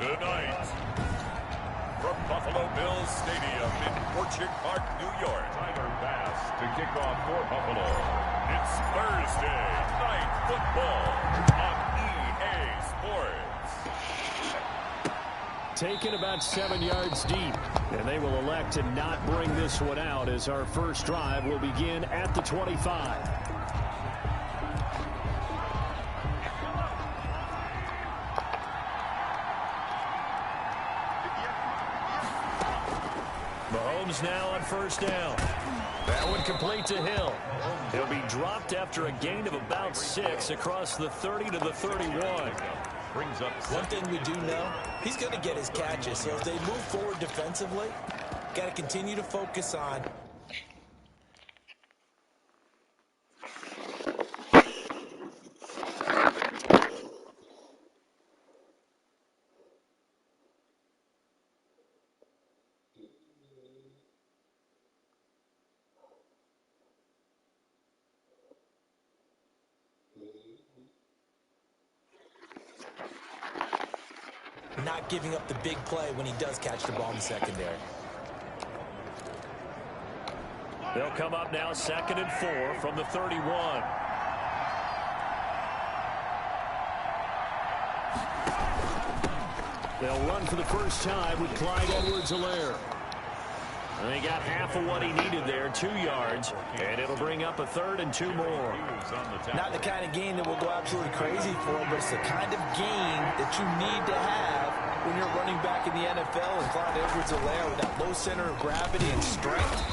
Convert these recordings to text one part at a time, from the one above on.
Tonight, from Buffalo Bills Stadium in Orchard Park, New York, Tyler Bass to kick off for Buffalo. It's Thursday Night Football on EA Sports. Taken about 7 yards deep, and they will elect to not bring this one out as our first drive will begin at the 25. Mahomes now on first down. That one complete to Hill. He'll be dropped after a gain of about 6 across the 30 to the 31. Brings up one thing we do know, he's going to get his catches. So as they move forward defensively, got to continue to focus on not giving up the big play when he does catch the ball in the secondary. They'll come up now 2nd and 4 from the 31. They'll run for the first time with Clyde Edwards-Helaire. They got half of what he needed there, 2 yards, and it'll bring up a 3rd and 2 more. Not the kind of gain that will go absolutely crazy for him, but it's the kind of gain that you need to have when you're running back in the NFL. And Clyde Edwards-Helaire with that low center of gravity and strength,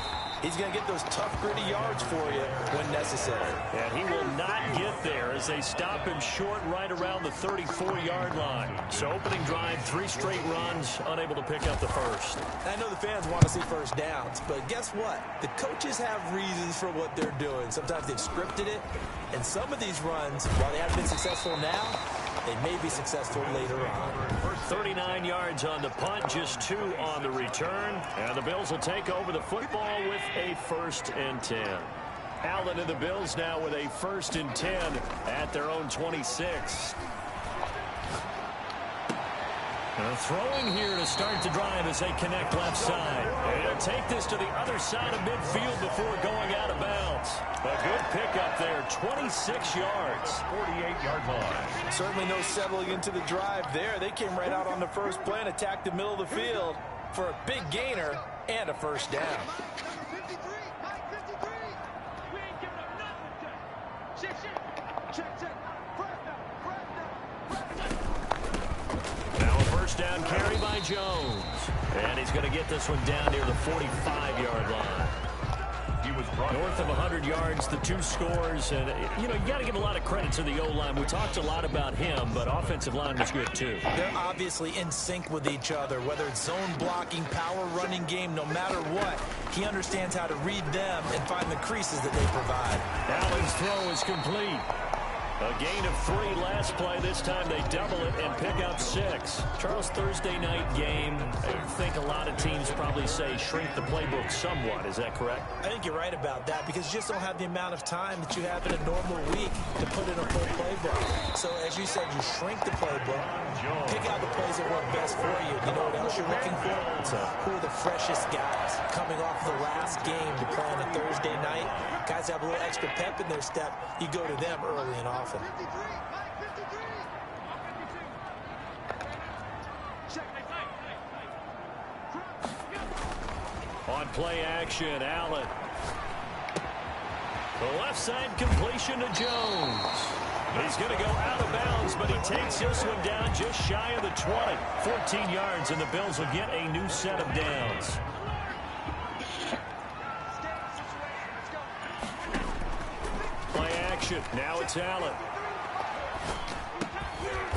he's going to get those tough, gritty yards for you when necessary. And he will not get there as they stop him short right around the 34-yard line. So opening drive, 3 straight runs, unable to pick up the first. I know the fans want to see first downs, but guess what? The coaches have reasons for what they're doing. Sometimes they've scripted it, and some of these runs, while they haven't been successful now, they may be successful later on. 39 yards on the punt, just 2 on the return. And the Bills will take over the football with a 1st and 10. Allen and the Bills now with a 1st and 10 at their own 26. Throwing here to start the drive as they connect left side. And he'll take this to the other side of midfield before going out of bounds. A good pickup there, 26 yards. 48-yard line. Certainly no settling into the drive there. They came right out on the first play and attacked the middle of the field for a big gainer and a first down. Now a first down carry by Jones. And he's going to get this one down near the 45-yard line. He was brought north of 100 yards, the 2 scores. And, you got to give a lot of credit to the O-line. We talked a lot about him, but offensive line was good, too. They're obviously in sync with each other, whether it's zone blocking, power running game, no matter what. He understands how to read them and find the creases that they provide. Allen's throw is complete. A gain of 3 last play. This time they double it and pick up 6. Charles, Thursday night game. I think a lot of teams probably say shrink the playbook somewhat. Is that correct? I think you're right about that because you just don't have the amount of time that you have in a normal week to put in a full playbook. So as you said, you shrink the playbook, pick out the plays that work best for you. You know what else you're looking for? Who are the freshest guys coming off the last game to play on a Thursday night? Guys have a little extra pep in their step. You go to them early and often. On play action, Allen. The left side completion to Jones. He's going to go out of bounds, but he takes this one down just shy of the 20. 14 yards, and the Bills will get a new set of downs. Play action. Now it's Allen.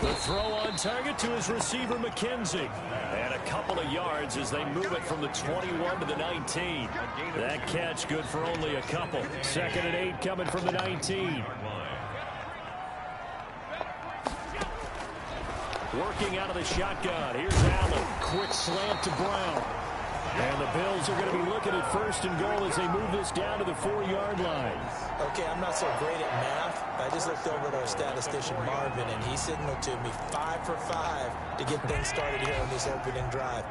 The throw on target to his receiver, McKenzie. And a couple of yards as they move it from the 21 to the 19. That catch good for only a couple. 2nd and 8 coming from the 19. Working out of the shotgun. Here's Allen. Quick slant to Brown. And the Bills are going to be looking at 1st and goal as they move this down to the 4-yard line. Okay, I'm not so great at math. I just looked over at our statistician, Marvin, and he signaled to me 5 for 5 to get things started here on this opening drive.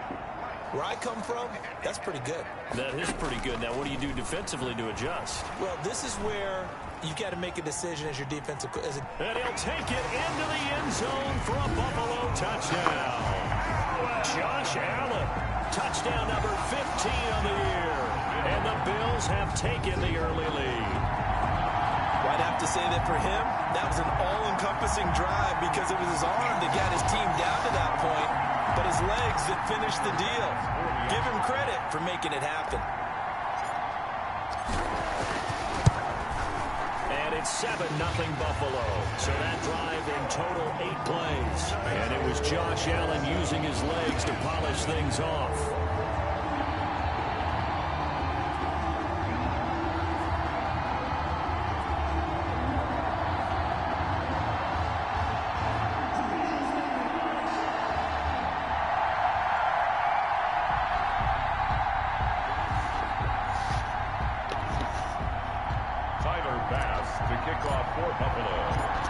Where I come from, that's pretty good. That is pretty good. Now, what do you do defensively to adjust? Well, this is where you've got to make a decision as your defensive. And he'll take it into the end zone for a Buffalo touchdown. Josh Allen, touchdown number 15 on the year. And the Bills have taken the early lead. Well, I'd have to say that for him, that was an all-encompassing drive because it was his arm that got his team down to that point, but his legs that finished the deal. Give him credit for making it happen. And it's 7-0 Buffalo. So that drive in total 8 plays. And it was Josh Allen using his legs to polish things off.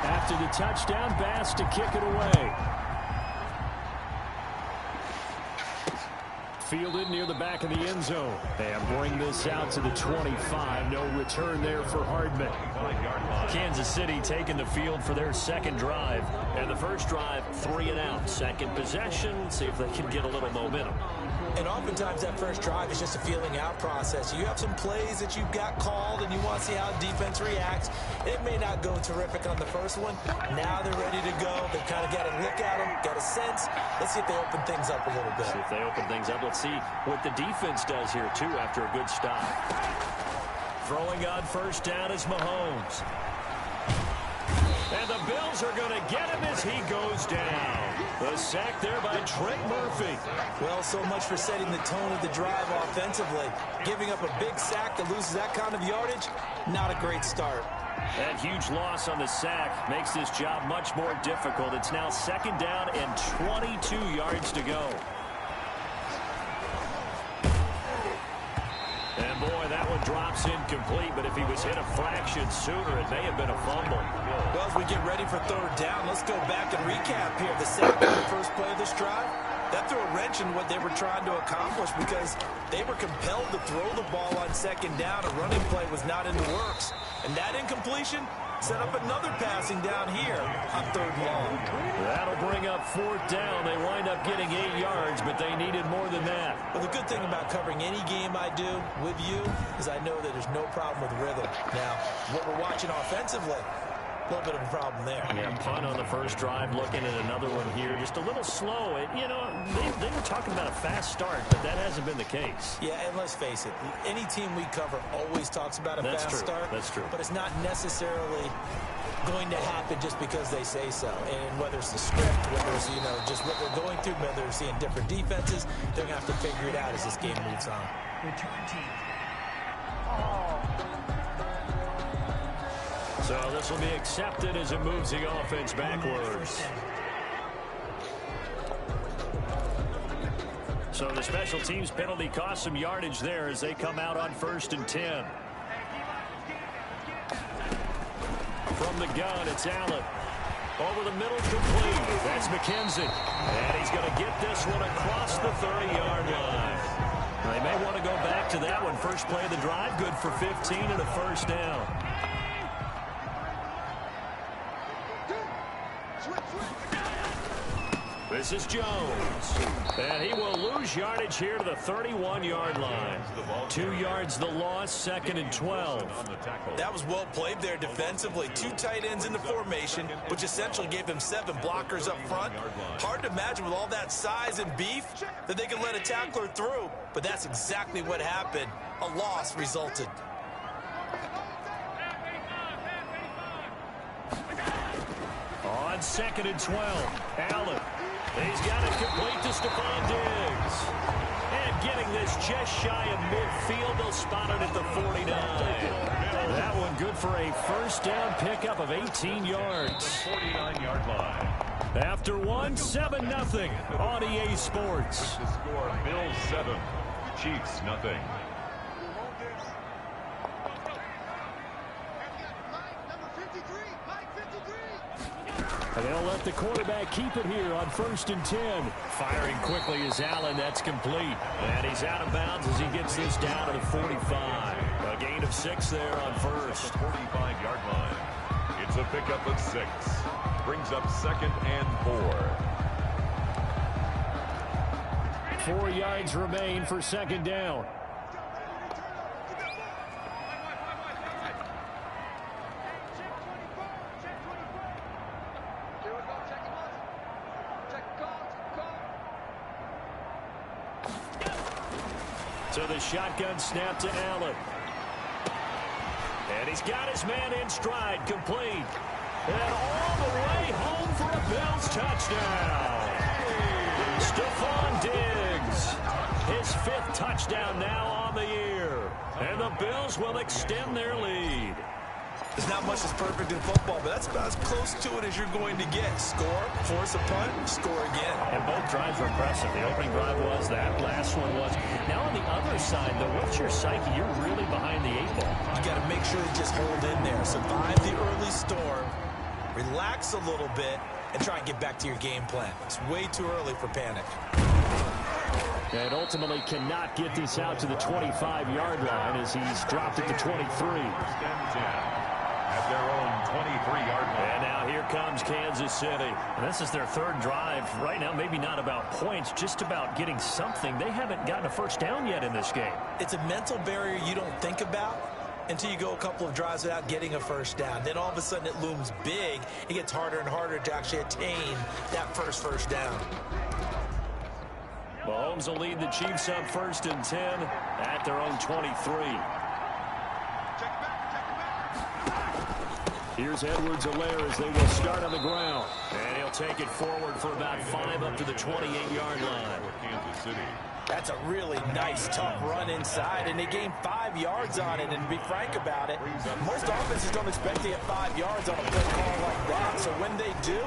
After the touchdown, Bass to kick it away. Fielded near the back of the end zone. And bring this out to the 25. No return there for Hardman. Kansas City taking the field for their second drive. And the first drive, 3 and out. Second possession, see if they can get a little momentum. And oftentimes that first drive is just a feeling out process. You have some plays that you've got called and you want to see how defense reacts. It may not go terrific on the first one. Now they're ready to go. They've kind of got to look at them, got a sense. Let's see if they open things up a little bit. See if they open things up. Let's see what the defense does here, too, after a good stop. Throwing on first down is Mahomes. And the Bills are going to get him as he goes down. The sack there by Trent Murphy. Well, so much for setting the tone of the drive offensively. Giving up a big sack that loses that kind of yardage, not a great start. That huge loss on the sack makes this job much more difficult. It's now second down and 22 yards to go. And boy, that one drops incomplete, but if he was hit a fraction sooner, it may have been a fumble. Well, as we get ready for third down, let's go back and recap here. The sack on the first play of this drive, that threw a wrench in what they were trying to accomplish because they were compelled to throw the ball on second down. A running play was not in the works. And that incompletion set up another passing down here on third long. That'll bring up fourth down. They wind up getting 8 yards, but they needed more than that. Well, the good thing about covering any game I do with you is I know that there's no problem with rhythm. Now, what we're watching offensively, a little bit of a problem there. Yeah, punt on the first drive, looking at another one here. Just a little slow. You know, they were talking about a fast start, but that hasn't been the case. Yeah, and let's face it, any team we cover always talks about a fast start. That's true. But it's not necessarily going to happen just because they say so. And whether it's the script, whether it's, you know, just what they're going through, whether they're seeing different defenses, they're going to have to figure it out as this game moves on. Return team. So this will be accepted as it moves the offense backwards. So the special teams penalty cost some yardage there as they come out on 1st and 10. From the gun, it's Allen. Over the middle, complete. That's McKenzie. And he's going to get this one across the 30-yard line. They may want to go back to that one. First play of the drive, good for 15 and a first down. This is Jones. And he will lose yardage here to the 31-yard line. 2 yards the loss, 2nd and 12. That was well played there defensively. 2 tight ends in the formation, which essentially gave him 7 blockers up front. Hard to imagine with all that size and beef that they could let a tackler through. But that's exactly what happened. A loss resulted. On 2nd and 12, Allen. He's got it complete to Stephon Diggs. And getting this just shy of midfield, they'll spot it at the 49. That one good for a first down pickup of 18 yards. 49-yard line. After one, 7-0 on EA Sports. The score, Bills 7, Chiefs nothing. Number 53, And they'll let the quarterback keep it here on 1st and 10. Firing quickly is Allen. That's complete. And he's out of bounds as he gets this down to the 45. A gain of 6 there on first. 45-yard line. It's a pickup of 6. Brings up 2nd and 4. 4 yards remain for 2nd down. So the shotgun snap to Allen. And he's got his man in stride, complete. And all the way home for a Bills touchdown. Stephon Diggs, his 5th touchdown now on the year. And the Bills will extend their lead. There's not much that's perfect in football, but that's about as close to it as you're going to get. Score, force a punt, score again. And both drives were impressive. The opening drive was, that last one was. Now on the other side, though, what's your psyche? You're really behind the 8 ball. You got to make sure you just hold in there. Survive the early storm, relax a little bit, and try and get back to your game plan. It's way too early for panic. And ultimately cannot get this out to the 25-yard line as he's dropped it to 23. At their own 23-yard line. And now here comes Kansas City. And this is their 3rd drive. Right now, maybe not about points, just about getting something. They haven't gotten a first down yet in this game. It's a mental barrier you don't think about until you go a couple of drives without getting a first down. Then all of a sudden it looms big. It gets harder and harder to actually attain that first down. Mahomes will lead the Chiefs up 1st and 10 at their own 23. Here's Edwards-Helaire as they will start on the ground. And he'll take it forward for about 5 up to the 28-yard line. Kansas City. That's a really nice, tough run inside, and they gained 5 yards on it. And to be frank about it, most offenses don't expect to get 5 yards on a play call like that. So when they do,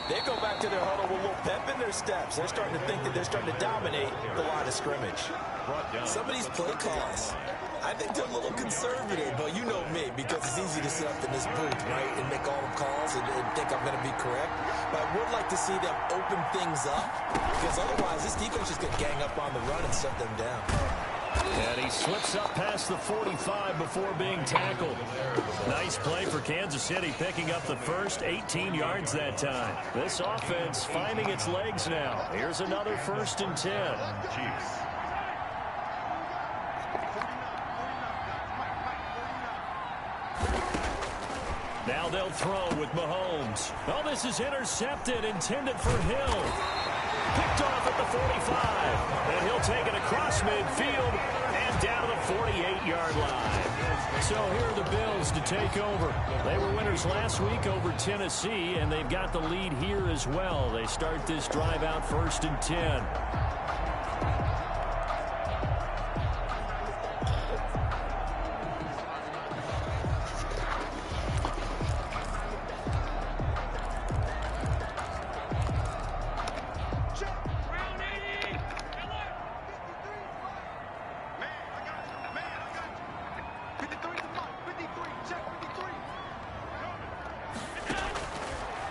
they go back to their huddle with a little pep in their steps. They're starting to think that they're starting to dominate the line of scrimmage. Some of these play calls, I think they're a little conservative, but you know me, because it's easy to sit up in this booth, right, and make all the calls and think I'm going to be correct. But I would like to see them open things up, because otherwise this defense is going to gang up on the run and shut them down. And he slips up past the 45 before being tackled. Nice play for Kansas City, picking up the first 18 yards that time. This offense finding its legs now. Here's another 1st and 10. Chiefs. Now they'll throw with Mahomes. Oh, this is intercepted, intended for Hill. Picked off at the 45. And he'll take it across midfield and down to the 48-yard line. So here are the Bills to take over. They were winners last week over Tennessee, and they've got the lead here as well. They start this drive out 1st and 10.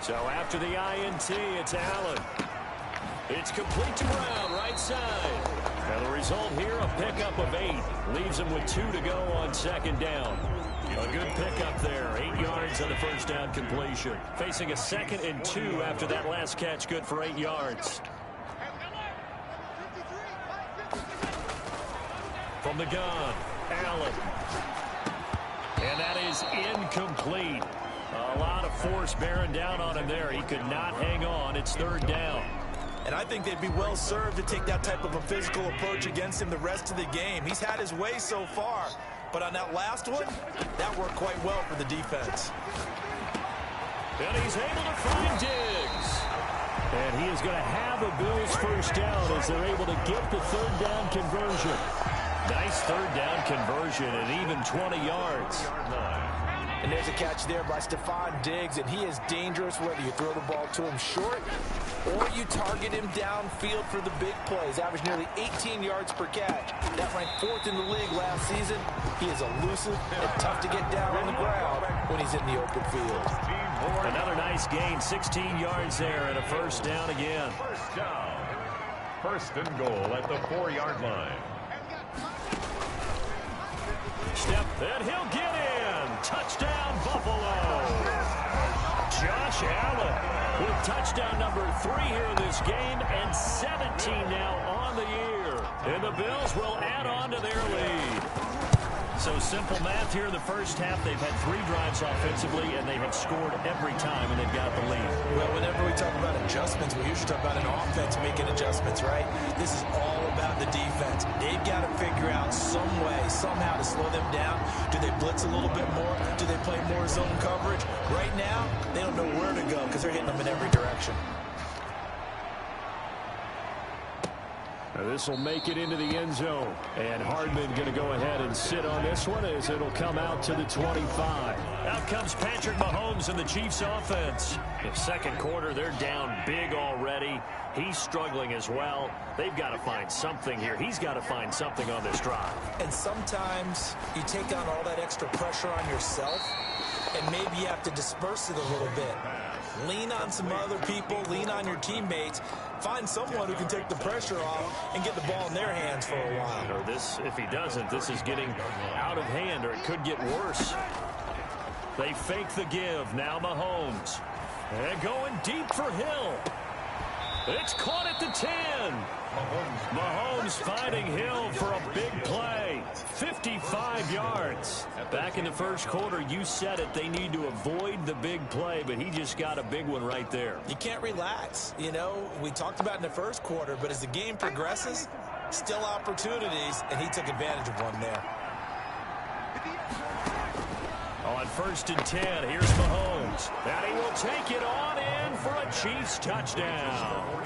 So after the INT, it's Allen. It's complete to Brown, right side. And the result here, a pickup of 8. Leaves him with 2 to go on 2nd down. A good pickup there. 8 yards on the first down completion. Facing a 2nd and 2 after that last catch, good for 8 yards. From the gun, Allen. And that is incomplete. A lot of force bearing down on him there. He could not hang on. It's 3rd down. And I think they'd be well served to take that type of a physical approach against him the rest of the game. He's had his way so far. But on that last one, that worked quite well for the defense. And he's able to find Diggs. And he is going to have a Bills first down as they're able to get the 3rd down conversion. Nice 3rd down conversion and even 20 yards. And there's a catch there by Stephon Diggs, and he is dangerous whether you throw the ball to him short or you target him downfield for the big plays. Averaged nearly 18 yards per catch. That ranked 4th in the league last season. He is elusive and tough to get down on the ground when he's in the open field. Another nice gain, 16 yards there, and a first down again. First down. First and goal at the 4-yard line. Step, and he'll get in. Touchdown, Buffalo. Josh Allen with touchdown number 3 here in this game, and 17 now on the year. And the Bills will add on to their lead. So simple math here in the first half. They've had 3 drives offensively, and they have scored every time, and they've got the lead. Well, whenever we talk about adjustments, we usually talk about an offense making adjustments, right? This is all about the defense. They've got to figure out some way, somehow to slow them down. Do they blitz a little bit more? Do they play more zone coverage? Right now, they don't know where to go because they're hitting them in every direction. This will make it into the end zone. And Hardman going to go ahead and sit on this one as it'll come out to the 25. Out comes Patrick Mahomes and the Chiefs offense. In second quarter, they're down big already. He's struggling as well. They've got to find something here. He's got to find something on this drive. And sometimes you take on all that extra pressure on yourself, and maybe you have to disperse it a little bit. Lean on some other people, lean on your teammates, find someone who can take the pressure off and get the ball in their hands for a while. Or this, if he doesn't, this is getting out of hand, or it could get worse. They fake the give. Now Mahomes. And going deep for Hill. It's caught at the 10. Mahomes finding Hill for a big play. 55 yards. Back in the first quarter, you said it. They need to avoid the big play, but he just got a big one right there. You can't relax. You know, we talked about in the first quarter, but as the game progresses, still opportunities, and he took advantage of one there. On first and 10, here's Mahomes. And he will take it on in for a Chiefs touchdown.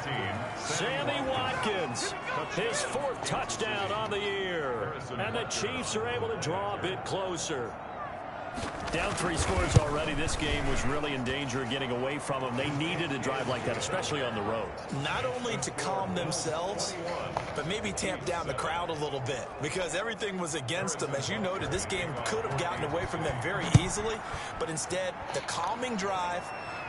Sammy Watkins, his 4th touchdown on the year. And the Chiefs are able to draw a bit closer. Down 3 scores already. This game was really in danger of getting away from them. They needed a drive like that, especially on the road. Not only to calm themselves, but maybe tamp down the crowd a little bit, because everything was against them. As you noted, this game could have gotten away from them very easily, but instead, the calming drive,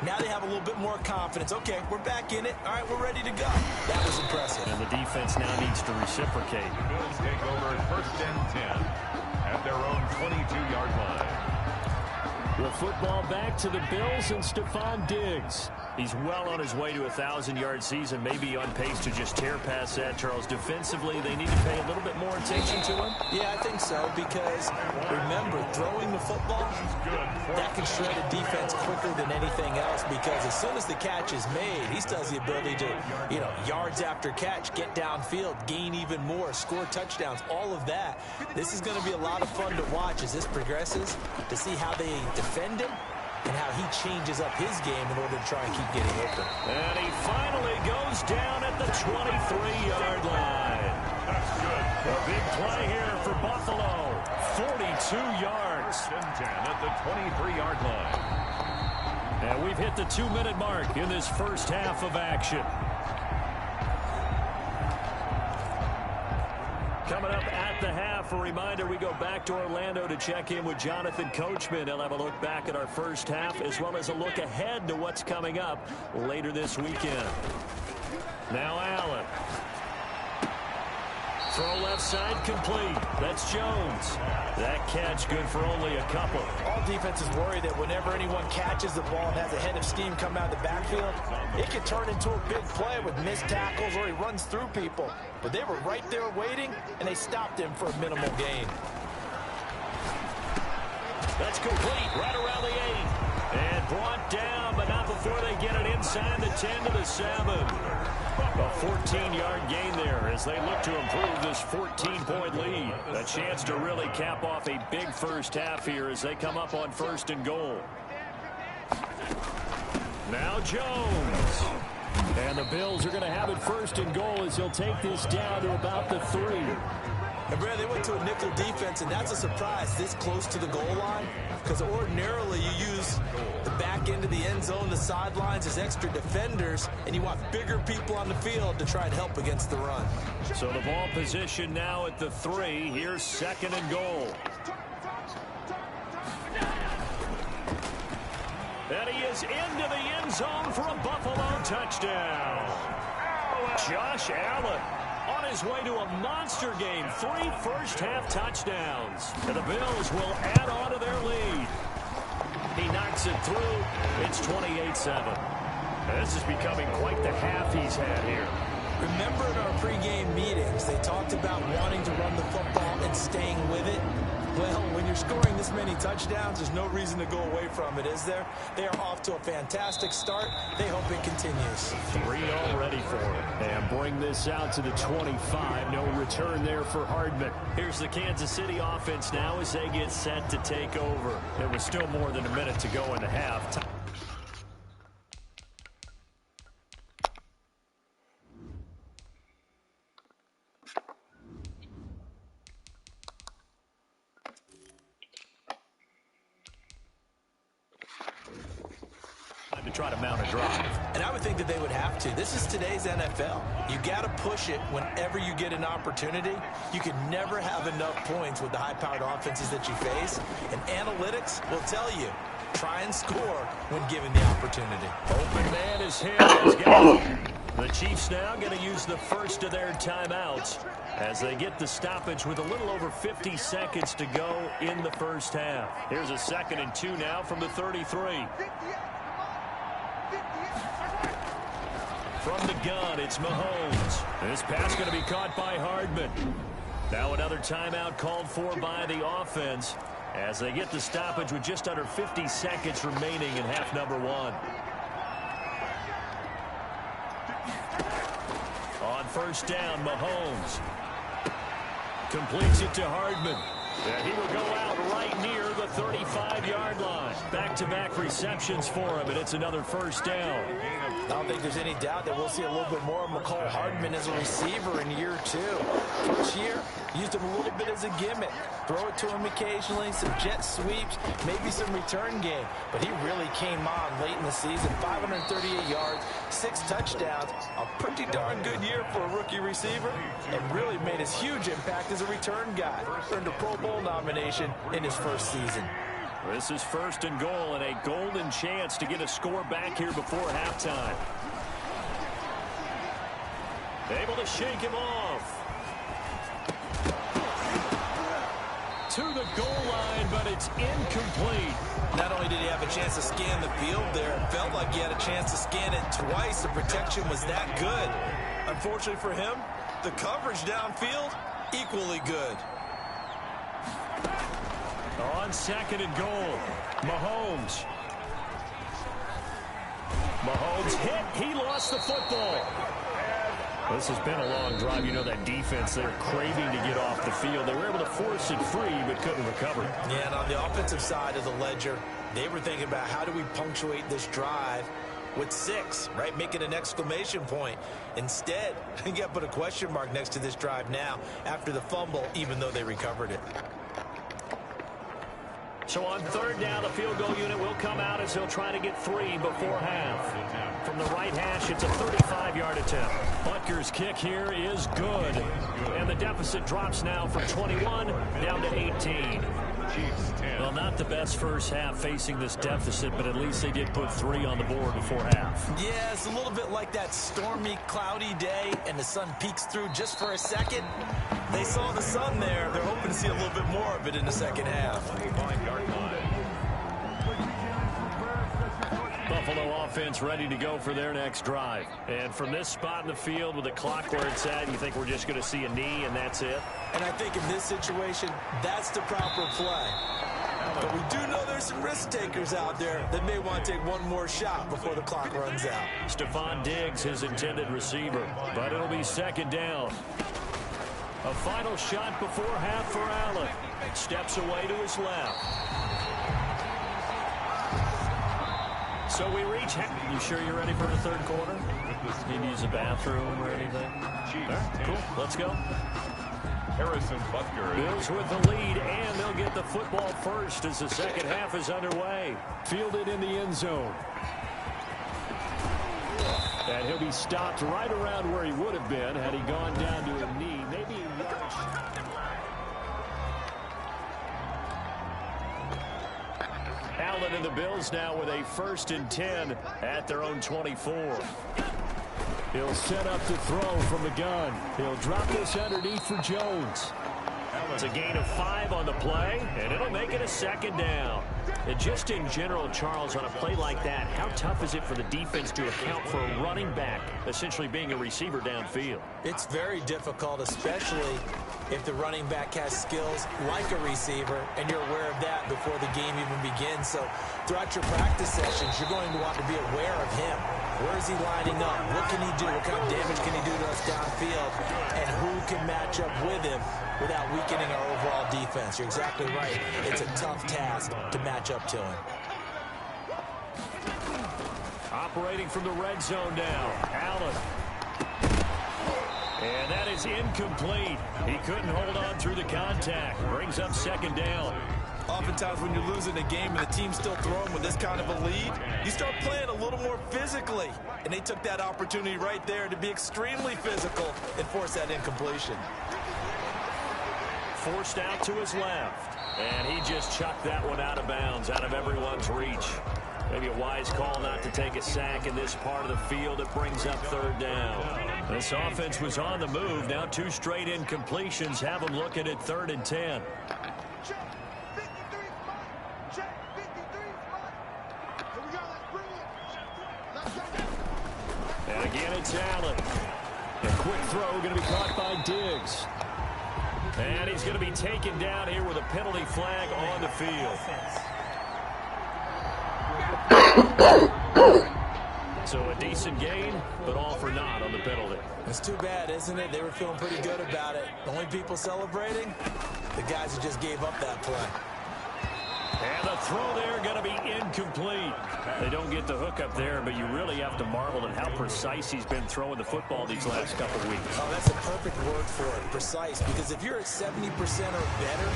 now they have a little bit more confidence. Okay, we're back in it. All right, we're ready to go. That was impressive. And the defense now needs to reciprocate. The Bills take over first and 10 at their own 22-yard line. The football back to the Bills and Stephon Diggs. He's well on his way to a 1,000-yard season, maybe on pace to just tear past that, Charles. Defensively, they need to pay a little bit more attention to him. Yeah, I think so, because remember, throwing the football, that can shred a defense quicker than anything else, because as soon as the catch is made, he still has the ability to, yards after catch, get downfield, gain even more, score touchdowns, all of that. This is going to be a lot of fun to watch as this progresses, to see how they defend him and how he changes up his game in order to try and keep getting open. And he finally goes down at the 23-yard line. That's good. A big play here for Buffalo. 42 yards. First and 10 at the 23-yard line. And we've hit the 2-minute mark in this first half of action. Coming up at the half, a reminder, we go back to Orlando to check in with Jonathan Coachman. He'll have a look back at our first half as well as a look ahead to what's coming up later this weekend. Now Allen. Throw left side complete. That's Jones. That catch good for only a couple. All defenses worry that whenever anyone catches the ball and has a head of steam come out of the backfield, it can turn into a big play with missed tackles or he runs through people. But they were right there waiting, and they stopped him for a minimal gain. That's complete right around the 8. And brought down, but not before they get it inside the 10 to the 7. A 14-yard gain there as they look to improve this 14-point lead. A chance to really cap off a big first half here as they come up on first and goal. Now Jones. And the Bills are going to have it first and goal as he'll take this down to about the 3. And Brad, they went to a nickel defense, and that's a surprise this close to the goal line, because ordinarily you use the back end of the end zone, the sidelines as extra defenders, and you want bigger people on the field to try and help against the run. So the ball position now at the 3. Here's second and goal. And he is into the end zone for a Buffalo touchdown. Josh Allen on his way to a monster game. 3 first-half touchdowns. And the Bills will add on to their lead. He knocks it through. It's 28-7. This is becoming quite the half he's had here. Remember in our pregame meetings, they talked about wanting to run the football and staying with it. Well, when you're scoring this many touchdowns, there's no reason to go away from it, is there? They are off to a fantastic start. They hope it continues. 3 already for him. And bring this out to the 25. No return there for Hardman. Here's the Kansas City offense now as they get set to take over. There was still more than a minute to go in the half. To try to mount a drive. And I would think that they would have to. This is today's NFL. You got to push it whenever you get an opportunity. You can never have enough points with the high-powered offenses that you face. And analytics will tell you, try and score when given the opportunity. Open man is hit. The Chiefs now going to use the first of their timeouts as they get the stoppage with a little over 50 seconds to go in the first half. Here's a 2nd and 2 now from the 33. From the gun, it's Mahomes. This pass going to be caught by Hardman. Now another timeout called for by the offense as they get the stoppage with just under 50 seconds remaining in half number 1. On first down, Mahomes completes it to Hardman. And he will go out right near the 35-yard line. Back-to-back receptions for him, and it's another first down. I don't think there's any doubt that we'll see a little bit more of McCole Hardman as a receiver in year 2. First year, used him a little bit as a gimmick. Throw it to him occasionally, some jet sweeps, maybe some return game. But he really came on late in the season. 538 yards, 6 touchdowns. A pretty darn good year for a rookie receiver. And really made his huge impact as a return guy. Earned a Pro Bowl nomination in his first season. This is 1st and goal and a golden chance to get a score back here before halftime. Able to shake him off. To the goal line, but it's incomplete. Not only did he have a chance to scan the field there, it felt like he had a chance to scan it twice. The protection was that good. Unfortunately for him, the coverage downfield, equally good. On 2nd and goal, Mahomes. Mahomes hit. He lost the football. This has been a long drive. You know that defense, they're craving to get off the field. They were able to force it free, but couldn't recover. Yeah, and on the offensive side of the ledger, they were thinking about how do we punctuate this drive with 6, right? Make it an exclamation point. Instead, you got to put a question mark next to this drive now after the fumble, even though they recovered it. So on 3rd down, the field goal unit will come out as he'll try to get 3 before half. From the right hash, it's a 35-yard attempt. Butker's kick here is good. And the deficit drops now from 21 down to 18. Well, not the best first half facing this deficit, but at least they did put 3 on the board before half. Yeah, it's a little bit like that stormy, cloudy day, and the sun peeks through just for a second. They saw the sun there. They're hoping to see a little bit more of it in the second half. Buffalo offense ready to go for their next drive. And from this spot in the field with the clock where it's at, you think we're just going to see a knee and that's it? And I think in this situation, that's the proper play. But we do know there's some risk takers out there that may want to take one more shot before the clock runs out. Stephon Diggs, his intended receiver. But it'll be 2nd down. A final shot before half for Allen. Steps away to his left. So we reach. You sure you're ready for the 3rd quarter? Need to use the bathroom or anything? Right, cool. Let's go. Harrison Butker. Bills with the lead, and they'll get the football first as the second half is underway. Fielded in the end zone. And he'll be stopped right around where he would have been had he gone down to a knee. Maybe a yard. Allen in and the Bills now with a 1st and 10 at their own 24. He'll set up to throw from the gun. He'll drop this underneath for Jones. It's a gain of 5 on the play, and it'll make it a 2nd down. And just in general, Charles, on a play like that, how tough is it for the defense to account for a running back essentially being a receiver downfield? It's very difficult, especially if the running back has skills like a receiver, and you're aware of that before the game even begins. So throughout your practice sessions, you're going to want to be aware of him. Where is he lining up? What can he do? What kind of damage can he do to us downfield? And who can match up with him without weakening our overall defense? You're exactly right. It's a tough task to match up to him. Operating from the red zone now, Allen. And that is incomplete. He couldn't hold on through the contact. Brings up 2nd down. Oftentimes when you're losing a game and the team's still throwing with this kind of a lead, you start playing a little more physically. And they took that opportunity right there to be extremely physical and force that incompletion. Forced out to his left. And he just chucked that one out of bounds, out of everyone's reach. Maybe a wise call not to take a sack in this part of the field. It brings up 3rd down. This offense was on the move. Now 2 straight incompletions have them looking at 3rd and 10. And again, it's Allen. A quick throw going to be caught by Diggs. And he's going to be taken down here with a penalty flag on the field. So a decent gain, but all for naught on the penalty. It's too bad, isn't it? They were feeling pretty good about it. The only people celebrating, the guys who just gave up that play. And the throw there going to be incomplete. They don't get the hook up there, but you really have to marvel at how precise he's been throwing the football these last couple weeks. Oh, that's a perfect word for it, precise, because if you're at 70% or better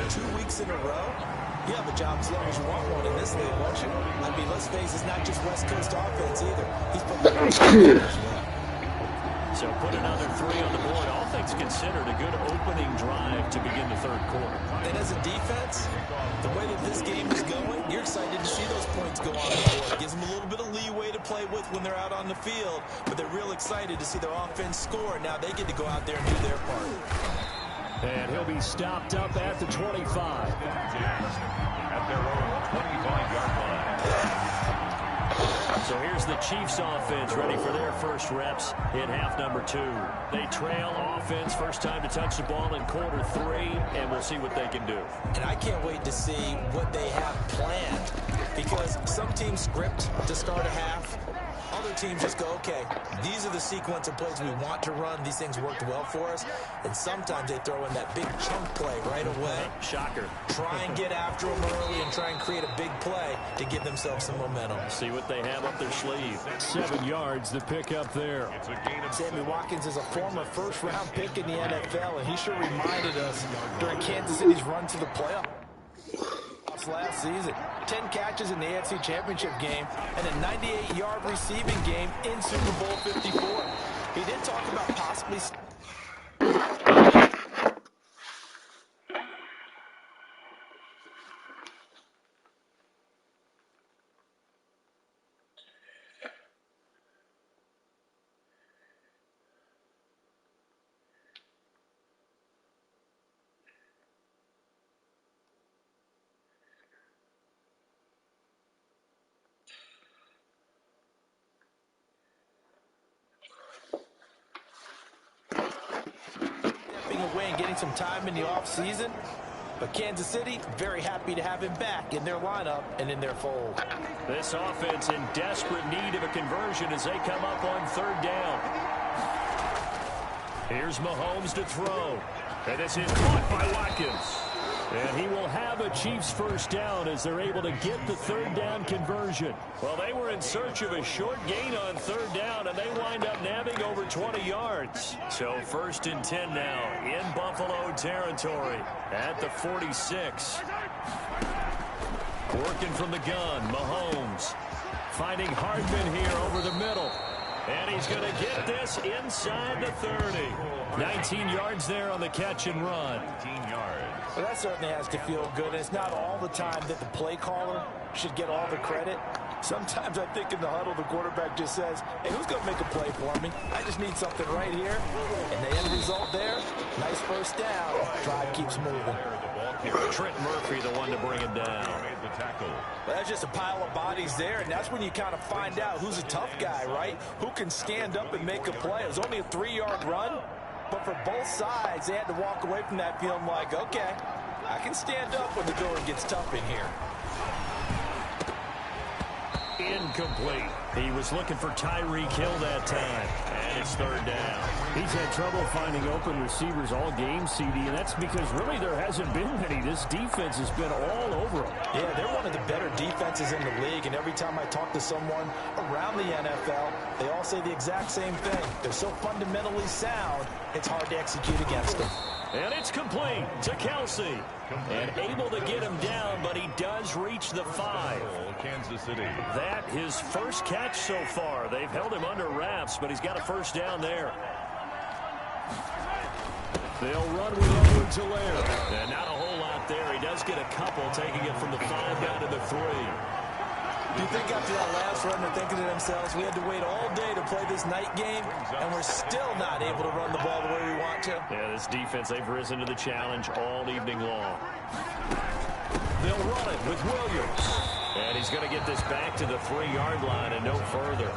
2 weeks in a row, you have a job as long as you want one in this league, won't you? I mean, let's face it, it's not just West Coast offense either. He's put the as well. So put another 3 on the board. All things considered, a good opening drive to begin the 3rd quarter. And as a defense, the way that this game is going, you're excited to see those points go on the board. It gives them a little bit of leeway to play with when they're out on the field, but they're real excited to see their offense score. Now they get to go out there and do their part. And he'll be stopped up at the 25. At their own 25-yard line. So here's the Chiefs offense ready for their first reps in half number 2. They trail offense, first time to touch the ball in quarter 3, and we'll see what they can do. And I can't wait to see what they have planned, because some teams script to start a half. Other teams just go, okay, these are the sequence of plays we want to run. These things worked well for us. And sometimes they throw in that big chunk play right away. Shocker. Try and get after them early and try and create a big play to give themselves some momentum. See what they have up their sleeve. 7 yards the pick up there. It's a gain of Sammy Watkins is a former first-round pick in the NFL, and he sure reminded us during Kansas City's run to the playoffs last season. 10 catches in the AFC Championship game and a 98-yard receiving game in Super Bowl 54. He did talk about possibly... away and getting some time in the offseason. But Kansas City, very happy to have him back in their lineup and in their fold. This offense in desperate need of a conversion as they come up on 3rd down. Here's Mahomes to throw. And this is caught by Watkins. And he will have a Chiefs first down as they're able to get the 3rd down conversion. Well, they were in search of a short gain on 3rd down, and they wind up nabbing over 20 yards. So 1st and 10 now in Buffalo territory at the 46. Working from the gun, Mahomes finding Hardman here over the middle. And he's going to get this inside the 30. 19 yards there on the catch and run. 19 yards. Well, that certainly has to feel good. And it's not all the time that the play caller should get all the credit. Sometimes I think in the huddle, the quarterback just says, hey, who's going to make a play for me? I just need something right here. And the end result there, nice first down. Drive keeps moving. Trent Murphy, the one to bring him down. Well, that's just a pile of bodies there, and that's when you kind of find out who's a tough guy, right? Who can stand up and make a play. It was only a 3-yard run, but for both sides, they had to walk away from that feeling like, okay, I can stand up when the going gets tough in here. Incomplete. He was looking for Tyreek Hill that time. And it's third down. He's had trouble finding open receivers all game, CD, and that's because really there hasn't been many. This defense has been all over them. Yeah, they're one of the better defenses in the league, and every time I talk to someone around the NFL, they all say the exact same thing. They're so fundamentally sound, it's hard to execute against them. And it's complete to Kelsey. And able to get him down, but he does reach the 5. Kansas City. That his first catch so far. They've held him under wraps, but he's got a first down there. They'll run with Edwards-Helaire. And not a whole lot there. He does get a couple, taking it from the 5 down to the 3. Do you think after that last run they're thinking to themselves, we had to wait all day to play this night game, and we're still not able to run the ball the way we want to? Yeah, this defense, they've risen to the challenge all evening long. They'll run it with Williams. And he's going to get this back to the 3-yard line and no further.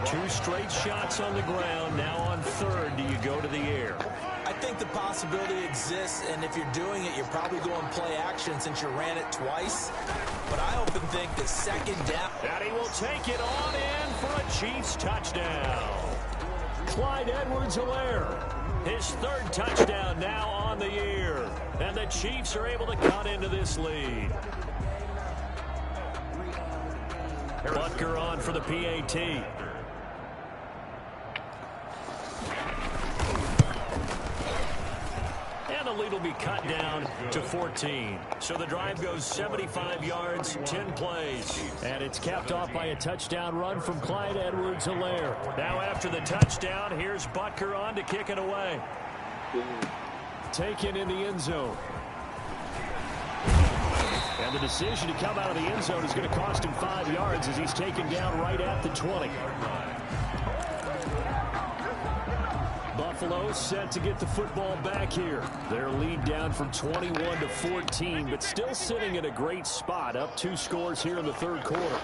2 straight shots on the ground. Now on third, do you go to the air? I think the possibility exists, and if you're doing it, you're probably going play action since you ran it twice. But I often think that second down. And he will take it on in for a Chiefs touchdown. Clyde Edwards-Helaire. His 3rd touchdown now on the year. And the Chiefs are able to cut into this lead. Butker on for the PAT. And the lead will be cut down to 14. So the drive goes 75 yards, 10 plays. And it's capped off by a touchdown run from Clyde Edwards-Helaire. Now after the touchdown, here's Butker on to kick it away. Taken in the end zone. And the decision to come out of the end zone is going to cost him 5 yards as he's taken down right at the 20. Buffalo set to get the football back here. Their lead down from 21 to 14, but still sitting in a great spot, up 2 scores here in the 3rd quarter.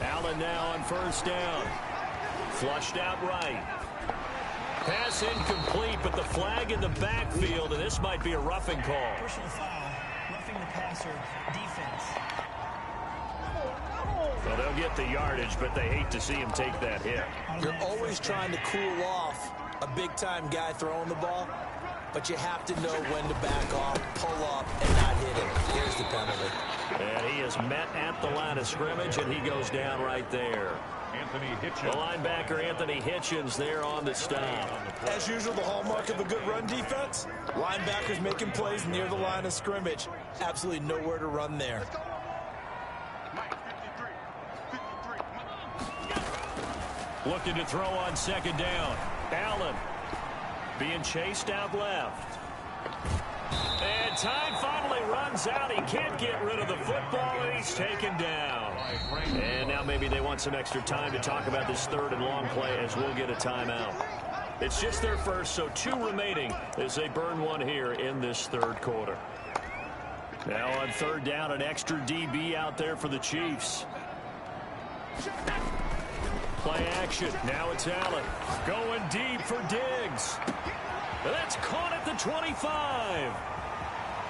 Allen now on first down. Flushed out right. Pass incomplete, but the flag in the backfield, and this might be a roughing call. Personal foul, roughing the passer, defense. Well, they'll get the yardage, but they hate to see him take that hit. You're always trying to cool off a big-time guy throwing the ball, but you have to know when to back off, pull up, and not hit him. Here's the penalty. And he is met at the line of scrimmage, and he goes down right there. Anthony The Hitchens. linebacker, Anthony Hitchens, there on the stop. As usual, the hallmark of a good run defense, linebackers making plays near the line of scrimmage. Absolutely nowhere to run there. Looking to throw on second down. Allen being chased out left. And time finally runs out. He can't get rid of the football, and he's taken down. And now maybe they want some extra time to talk about this 3rd and long play as we'll get a timeout. It's just their first, so 2 remaining as they burn 1 here in this 3rd quarter. Now on 3rd down, an extra DB out there for the Chiefs. Play action. Now it's Allen. Going deep for Diggs. That's caught at the 25.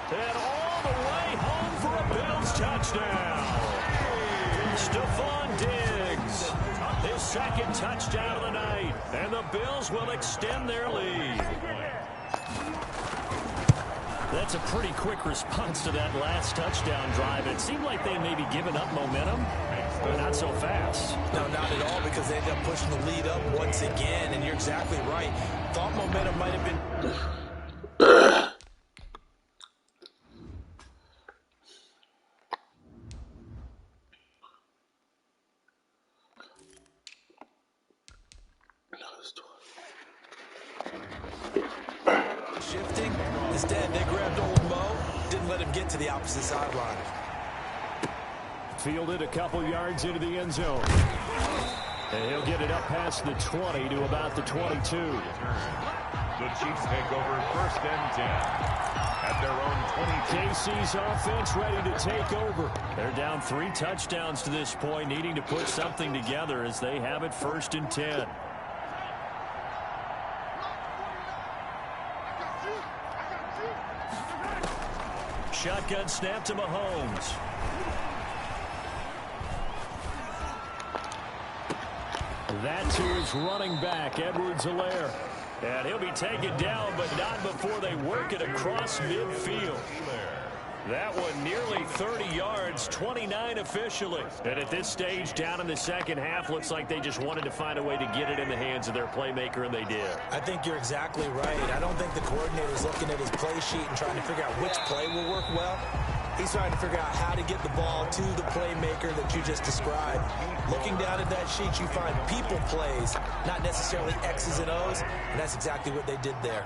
And all the way home for a Bills touchdown. Stephon Diggs. His 2nd touchdown of the night. And the Bills will extend their lead. That's a pretty quick response to that last touchdown drive. It seemed like they may be giving up momentum, but not so fast. No, not at all, because they ended up pushing the lead up once again, and you're exactly right. Thought momentum might have been... shifting. Instead, they grabbed old Mo, didn't let him get to the opposite sideline. Fielded a couple yards into the end zone. And he'll get it up past the 20 to about the 22. The Chiefs take over 1st and 10 at their own 20. KC's offense ready to take over. They're down 3 touchdowns to this point, needing to put something together as they have it 1st and 10. Shotgun snap to Mahomes. That to his running back, Edwards-Helaire. And he'll be taken down, but not before they work it across midfield. That one nearly 30 yards, 29 officially. And at this stage, down in the second half, looks like they just wanted to find a way to get it in the hands of their playmaker, and they did. I think you're exactly right. I don't think the coordinator's looking at his play sheet and trying to figure out which play will work well. He's trying to figure out how to get the ball to the playmaker that you just described. Looking down at that sheet, you find people plays, not necessarily X's and O's, and that's exactly what they did there.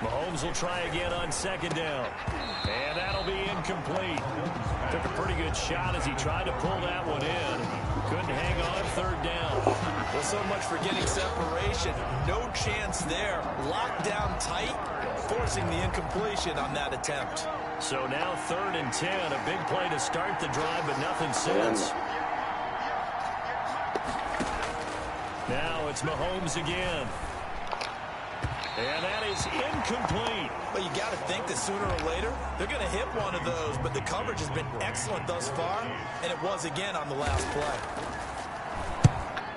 Mahomes will try again on 2nd down. And that'll be incomplete. Took a pretty good shot as he tried to pull that one in. Couldn't hang on 3rd down. Well, so much for getting separation. No chance there. Locked down tight, forcing the incompletion on that attempt. So now 3rd and 10. A big play to start the drive, but nothing since. Now it's Mahomes again. And that is incomplete. But you got to think that sooner or later, they're going to hit one of those. But the coverage has been excellent thus far, and it was again on the last play.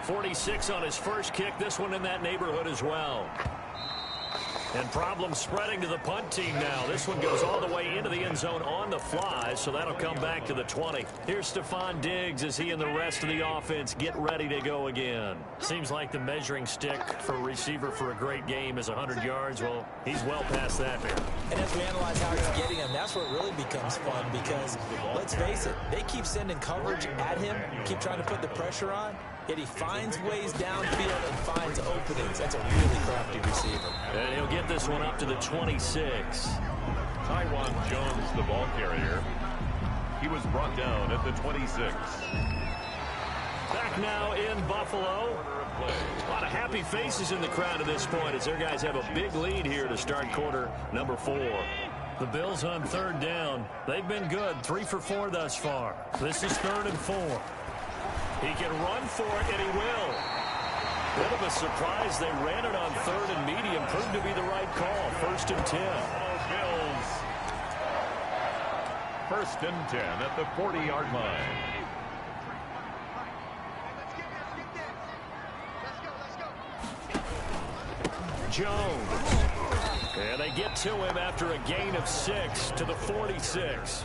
46 on his first kick. This one in that neighborhood as well. And problems spreading to the punt team now. This one goes all the way into the end zone on the fly, so that'll come back to the 20. Here's Stephon Diggs as he and the rest of the offense get ready to go again. Seems like the measuring stick for a receiver for a great game is 100 yards. Well, he's well past that there. And as we analyze how he's getting him, that's where it really becomes fun because, let's face it, they keep sending coverage at him, keep trying to put the pressure on, yet he finds ways downfield and finds openings. That's a really crafty receiver. And he'll get this one up to the 26. Taiwan Jones, the ball carrier. He was brought down at the 26. Back now in Buffalo. A lot of happy faces in the crowd at this point as their guys have a big lead here to start quarter number 4. The Bills on 3rd down. They've been good, 3 for 4 thus far. This is 3rd and 4. He can run for it, and he will. Bit of a surprise. They ran it on 3rd and medium. Proved to be the right call. 1st and 10. Bills. 1st and 10 at the 40-yard line. Jones. And they get to him after a gain of 6 to the 46.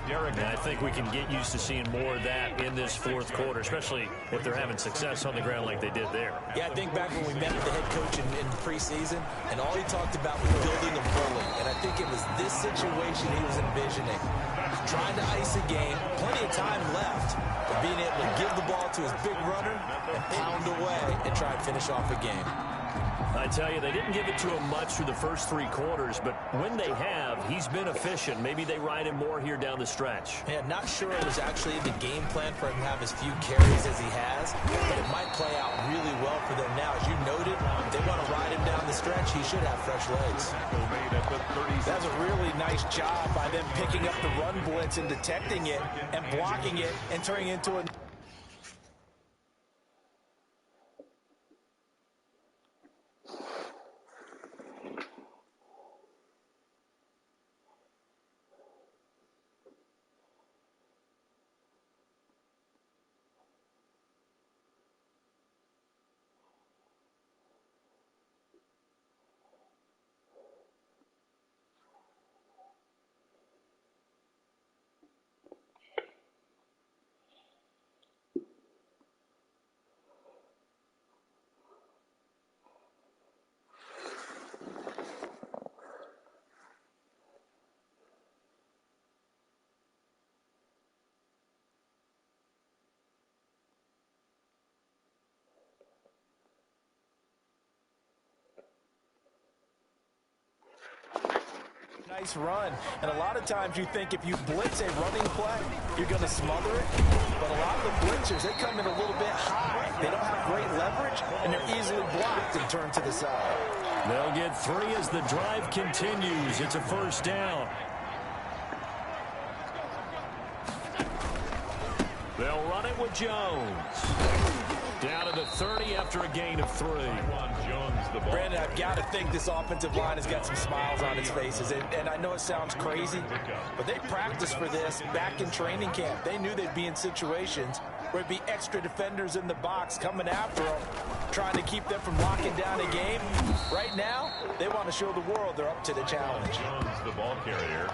Derek, I think we can get used to seeing more of that in this 4th quarter, especially if they're having success on the ground like they did there. Yeah, I think back when we met with the head coach in preseason, and all he talked about was building a bully. And I think it was this situation he was envisioning. Trying to ice a game, plenty of time left, but being able to give the ball to his big runner and pound away and try and finish off a game. I tell you, they didn't give it to him much through the first 3 quarters, but when they have, he's been efficient. Maybe they ride him more here down the stretch. Yeah, not sure it was actually the game plan for him to have as few carries as he has, but it might play out really well for them now. As you noted, if they want to ride him down the stretch, he should have fresh legs. That was a really nice job by them picking up the run blitz and detecting it and blocking it and turning it into a... Nice run. And a lot of times you think if you blitz a running play, you're going to smother it. But a lot of the blitzers, they come in a little bit high. They don't have great leverage, and they're easily blocked and turned to the side. They'll get 3 as the drive continues. It's a first down. They'll run it with Jones. Down to the 30 after a gain of 3. Brandon, I've got to think this offensive line has got some smiles on its faces. And I know it sounds crazy, but they practiced for this back in training camp. They knew they'd be in situations where it'd be extra defenders in the box coming after them, trying to keep them from locking down a game. Right now, they want to show the world they're up to the challenge. The ball carrier.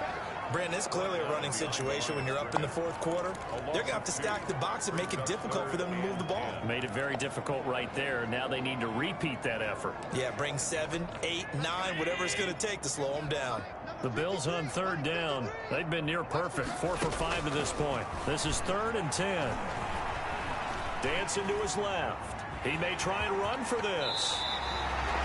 Brandon, it's clearly a running situation when you're up in the fourth quarter. They're going to have to stack the box and make it difficult for them to move the ball. Made it very difficult right there. Now they need to repeat that effort. Yeah, bring 7, 8, 9, whatever it's going to take to slow them down. The Bills on third down. They've been near perfect. 4 for 5 to this point. This is 3rd and 10. Dancing to his left. He may try and run for this.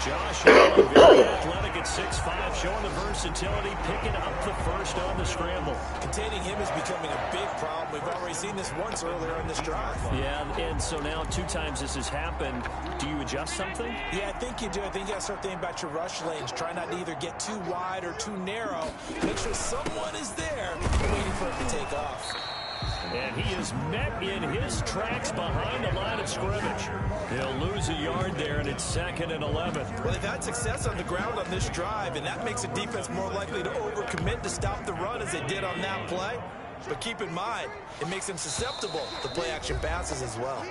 Josh Allen, very athletic at 6'5", showing the versatility, picking up the first on the scramble. Containing him is becoming a big problem. We've already seen this once earlier in this drive. Yeah, and so now 2 times this has happened. Do you adjust something? Yeah, I think you do. I think you got to start thinking about your rush lanes. Try not to either get too wide or too narrow. Make sure someone is there waiting for him to take off. And he is met in his tracks behind the line of scrimmage. He'll lose a yard there, and it's 2nd and 11. Well, they've had success on the ground on this drive, and that makes a defense more likely to overcommit to stop the run as they did on that play. But keep in mind, it makes them susceptible to play-action passes as well.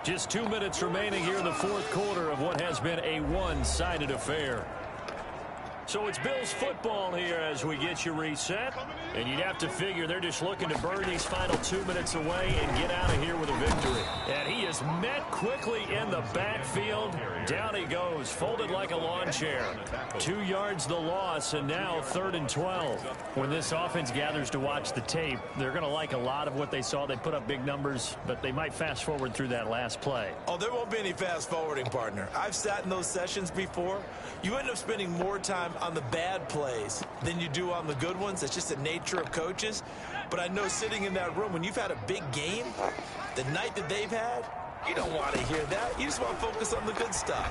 Just 2 minutes remaining here in the fourth quarter of what has been a one-sided affair. So it's Bills football here as we get you reset. And you'd have to figure they're just looking to burn these final 2 minutes away and get out of here with a victory. And he is met quickly in the backfield. Down he goes, folded like a lawn chair. 2 yards the loss, and now 3rd and 12. When this offense gathers to watch the tape, they're going to like a lot of what they saw. They put up big numbers, but they might fast forward through that last play. Oh, there won't be any fast forwarding, partner. I've sat in those sessions before. You end up spending more time on the bad plays than you do on the good ones. It's just the nature of coaches. But I know sitting in that room, when you've had a big game, the night that they've had, you don't want to hear that. You just want to focus on the good stuff.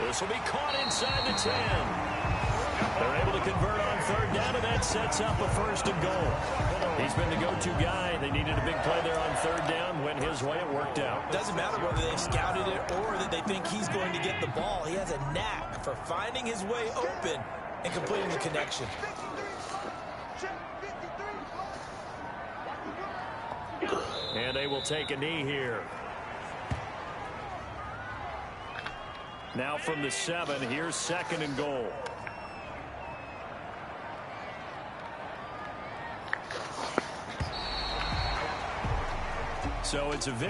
This will be caught inside the 10. They're able to convert on 3rd down, and that sets up a 1st and goal. He's been the go-to guy. They needed a big play there on 3rd down. Went his way. It worked out. Doesn't matter whether they've scouted it or that they think he's going to get the ball. He has a knack for finding his way open and completing the connection. And they will take a knee here. Now from the 7, here's 2nd and goal. So it's a victory.